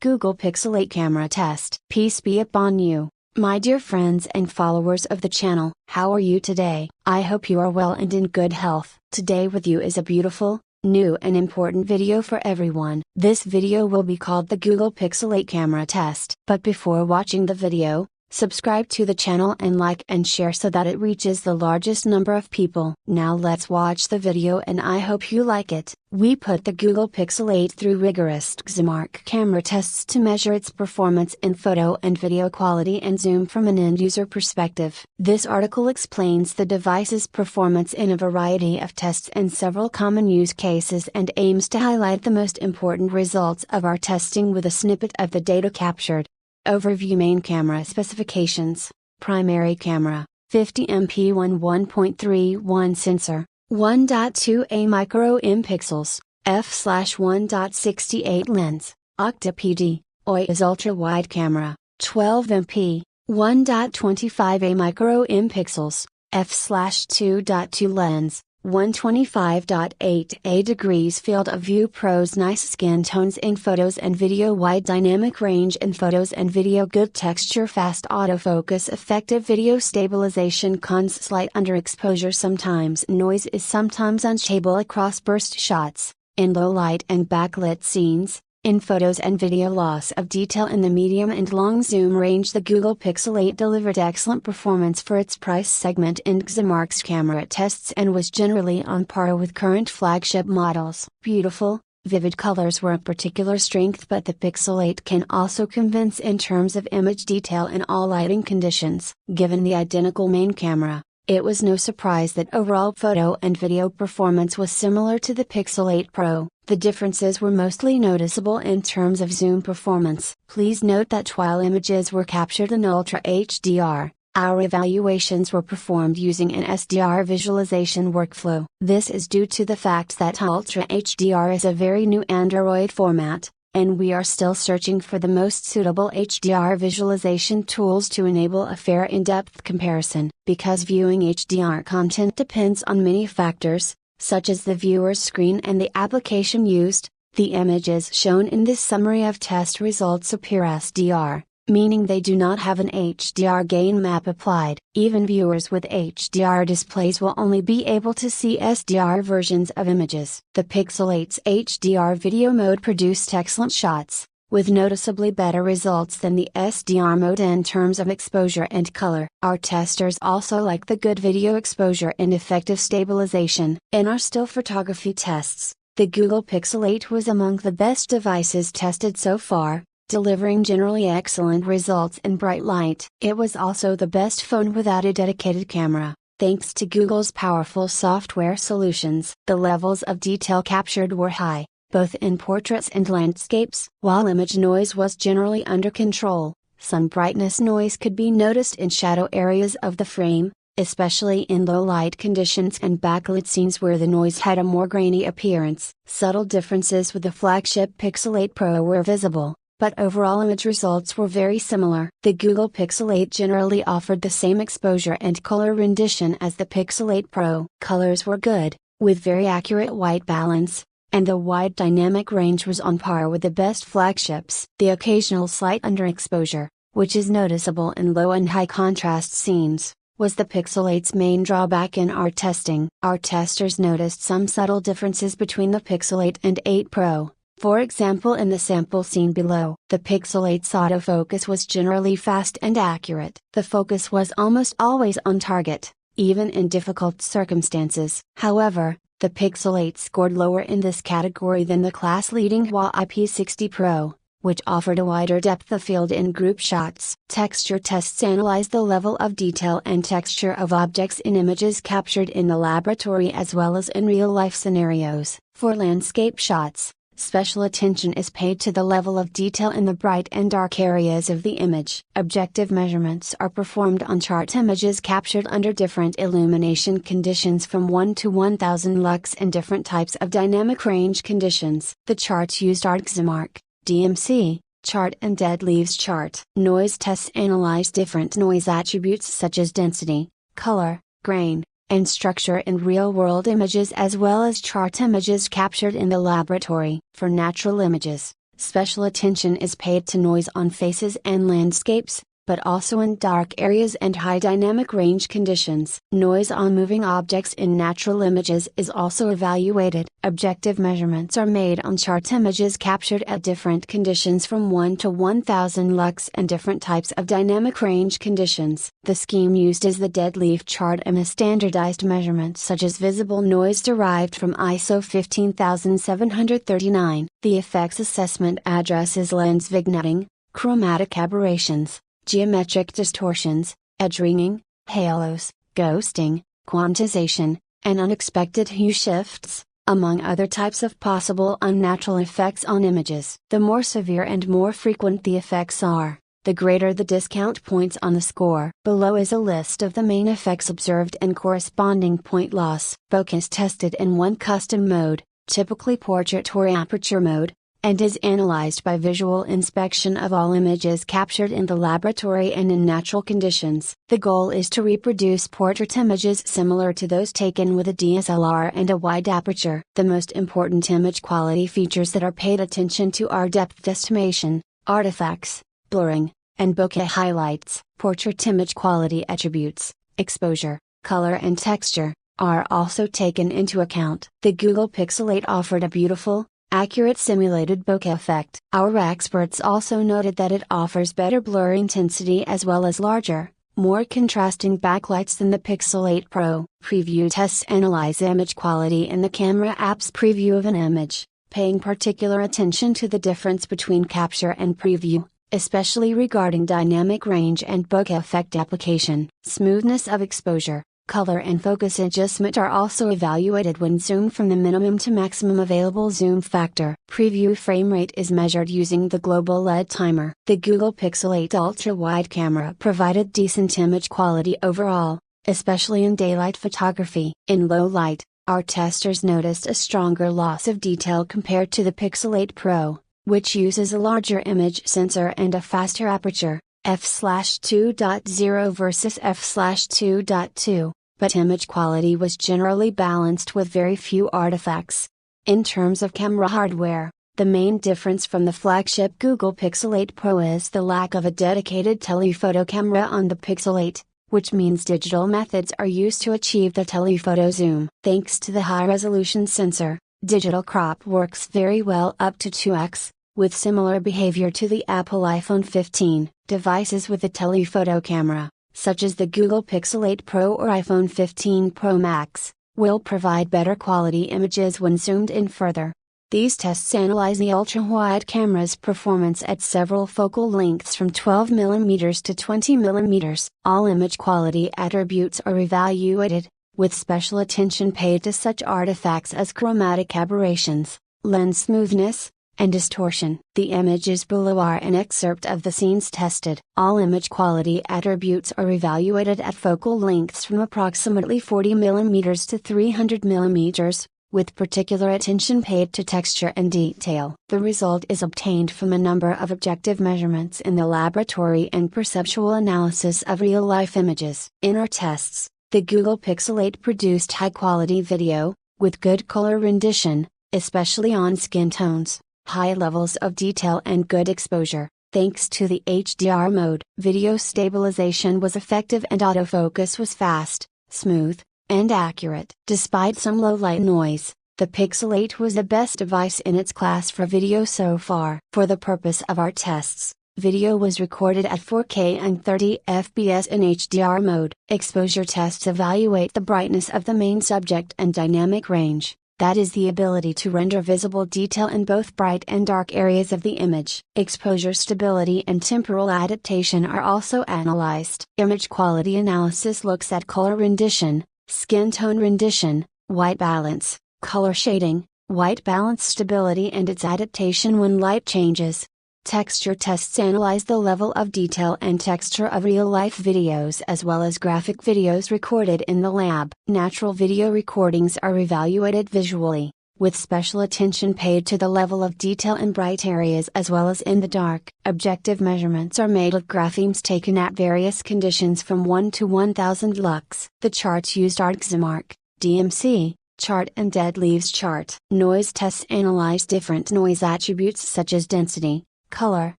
Google Pixel 8 Camera Test. Peace be upon you, my dear friends and followers of the channel. How are you today? I hope you are well and in good health. Today with you is a beautiful, new and important video for everyone. This video will be called the Google Pixel 8 Camera Test. But before watching the video, subscribe to the channel and like and share so that it reaches the largest number of people. Now let's watch the video and I hope you like it. We put the Google Pixel 8 through rigorous XMark camera tests to measure its performance in photo and video quality and zoom from an end-user perspective. This article explains the device's performance in a variety of tests and several common use cases and aims to highlight the most important results of our testing with a snippet of the data captured. Overview. Main camera specifications. Primary camera, 50MP 1.31 sensor, 1.2A micro-M pixels, f/1.68 lens, Octa-PD, OI is ultra-wide camera, 12MP, 1.25A micro-M pixels, f/2.2 lens, 125.8A degrees field of view. Pros: nice skin tones in photos and video, wide dynamic range in photos and video, good texture, fast autofocus, effective video stabilization. Cons: slight underexposure, sometimes noise is sometimes unstable across burst shots, in low light and backlit scenes. In photos and video, loss of detail in the medium and long zoom range. The Google Pixel 8 delivered excellent performance for its price segment in XMark's camera tests and was generally on par with current flagship models. Beautiful, vivid colors were a particular strength, but the Pixel 8 can also convince in terms of image detail in all lighting conditions. Given the identical main camera, it was no surprise that overall photo and video performance was similar to the Pixel 8 Pro. The differences were mostly noticeable in terms of zoom performance. Please note that while images were captured in Ultra HDR, our evaluations were performed using an SDR visualization workflow. This is due to the fact that Ultra HDR is a very new Android format, and we are still searching for the most suitable HDR visualization tools to enable a fair in-depth comparison. Because viewing HDR content depends on many factors, such as the viewer's screen and the application used, the images shown in this summary of test results appear SDR, meaning they do not have an HDR gain map applied. Even viewers with HDR displays will only be able to see SDR versions of images. The Pixel 8's HDR video mode produced excellent shots, with noticeably better results than the SDR mode in terms of exposure and color. Our testers also like the good video exposure and effective stabilization. In our still photography tests, the Google Pixel 8 was among the best devices tested so far, delivering generally excellent results in bright light. It was also the best phone without a dedicated camera, thanks to Google's powerful software solutions. The levels of detail captured were high, both in portraits and landscapes. While image noise was generally under control, some brightness noise could be noticed in shadow areas of the frame, especially in low light conditions and backlit scenes where the noise had a more grainy appearance. Subtle differences with the flagship Pixel 8 Pro were visible, but overall image results were very similar. The Google Pixel 8 generally offered the same exposure and color rendition as the Pixel 8 Pro. Colors were good, with very accurate white balance, and the wide dynamic range was on par with the best flagships. The occasional slight underexposure, which is noticeable in low and high contrast scenes, was the Pixel 8's main drawback in our testing. Our testers noticed some subtle differences between the Pixel 8 and 8 Pro. For example, in the sample seen below, the Pixel 8's autofocus was generally fast and accurate. The focus was almost always on target, even in difficult circumstances. However, the Pixel 8 scored lower in this category than the class-leading Huawei P60 Pro, which offered a wider depth of field in group shots. Texture tests analyzed the level of detail and texture of objects in images captured in the laboratory as well as in real-life scenarios. For landscape shots, special attention is paid to the level of detail in the bright and dark areas of the image. Objective measurements are performed on chart images captured under different illumination conditions from 1 to 1000 lux and different types of dynamic range conditions. The charts used are XMark, DMC, chart and dead leaves chart. Noise tests analyze different noise attributes such as density, color, grain, and structure in real-world images as well as chart images captured in the laboratory. For natural images, Special attention is paid to noise on faces and landscapes, but also in dark areas and high dynamic range conditions. Noise on moving objects in natural images is also evaluated. Objective measurements are made on chart images captured at different conditions from 1 to 1000 lux and different types of dynamic range conditions. The scheme used is the dead leaf chart and a standardized measurement such as visible noise derived from ISO 15739. The effects assessment addresses lens vignetting, chromatic aberrations, geometric distortions, edge ringing, halos, ghosting, quantization, and unexpected hue shifts, among other types of possible unnatural effects on images. The more severe and more frequent the effects are, the greater the discount points on the score. Below is a list of the main effects observed and corresponding point loss. Bokeh is tested in one custom mode, typically portrait or aperture mode, and is analyzed by visual inspection of all images captured in the laboratory and in natural conditions. The goal is to reproduce portrait images similar to those taken with a DSLR and a wide aperture. The most important image quality features that are paid attention to are depth estimation, artifacts, blurring, and bokeh highlights. Portrait image quality attributes, exposure, color and texture, are also taken into account. The Google Pixel 8 offered a beautiful, accurate simulated bokeh effect. Our experts also noted that it offers better blur intensity as well as larger, more contrasting backlights than the Pixel 8 Pro. Preview tests analyze image quality in the camera app's preview of an image, paying particular attention to the difference between capture and preview, especially regarding dynamic range and bokeh effect application. Smoothness of exposure, color and focus adjustment are also evaluated when zoomed from the minimum to maximum available zoom factor. Preview frame rate is measured using the global LED timer. The Google Pixel 8 ultra-wide camera provided decent image quality overall, especially in daylight photography. In low light, our testers noticed a stronger loss of detail compared to the Pixel 8 Pro, which uses a larger image sensor and a faster aperture, f/2.0 versus f/2.2. But image quality was generally balanced with very few artifacts. In terms of camera hardware, the main difference from the flagship Google Pixel 8 Pro is the lack of a dedicated telephoto camera on the Pixel 8, which means digital methods are used to achieve the telephoto zoom. Thanks to the high-resolution sensor, digital crop works very well up to 2x, with similar behavior to the Apple iPhone 15. Devices with a telephoto camera, such as the Google Pixel 8 Pro or iPhone 15 Pro Max, will provide better quality images when zoomed in further. These tests analyze the ultra-wide camera's performance at several focal lengths from 12mm to 20mm. All image quality attributes are evaluated, with special attention paid to such artifacts as chromatic aberrations, lens smoothness, and distortion. The images below are an excerpt of the scenes tested. All image quality attributes are evaluated at focal lengths from approximately 40mm to 300mm, with particular attention paid to texture and detail. The result is obtained from a number of objective measurements in the laboratory and perceptual analysis of real-life images. In our tests, the Google Pixel 8 produced high-quality video, with good color rendition, especially on skin tones, high levels of detail and good exposure. Thanks to the HDR mode, video stabilization was effective and autofocus was fast, smooth, and accurate. Despite some low-light noise, the Pixel 8 was the best device in its class for video so far. For the purpose of our tests, video was recorded at 4K and 30 FPS in HDR mode. Exposure tests evaluate the brightness of the main subject and dynamic range. That is the ability to render visible detail in both bright and dark areas of the image. Exposure stability and temporal adaptation are also analyzed. Image quality analysis looks at color rendition, skin tone rendition, white balance, color shading, white balance stability and its adaptation when light changes. Texture tests analyze the level of detail and texture of real-life videos as well as graphic videos recorded in the lab. Natural video recordings are evaluated visually, with special attention paid to the level of detail in bright areas as well as in the dark. Objective measurements are made of graphemes taken at various conditions from 1 to 1000 lux. The charts used are DxOMark, DMC, Chart and dead leaves chart. Noise tests analyze different noise attributes such as density, color,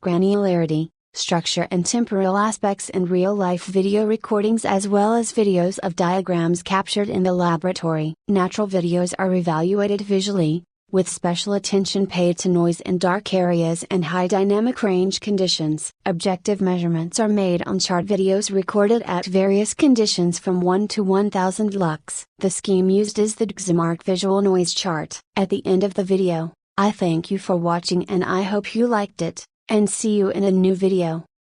granularity, structure and temporal aspects in real-life video recordings as well as videos of diagrams captured in the laboratory. Natural videos are evaluated visually, with special attention paid to noise in dark areas and high dynamic range conditions. Objective measurements are made on chart videos recorded at various conditions from 1 to 1000 lux. The scheme used is the Xmark Visual Noise Chart. At the end of the video, I thank you for watching and I hope you liked it, and see you in a new video.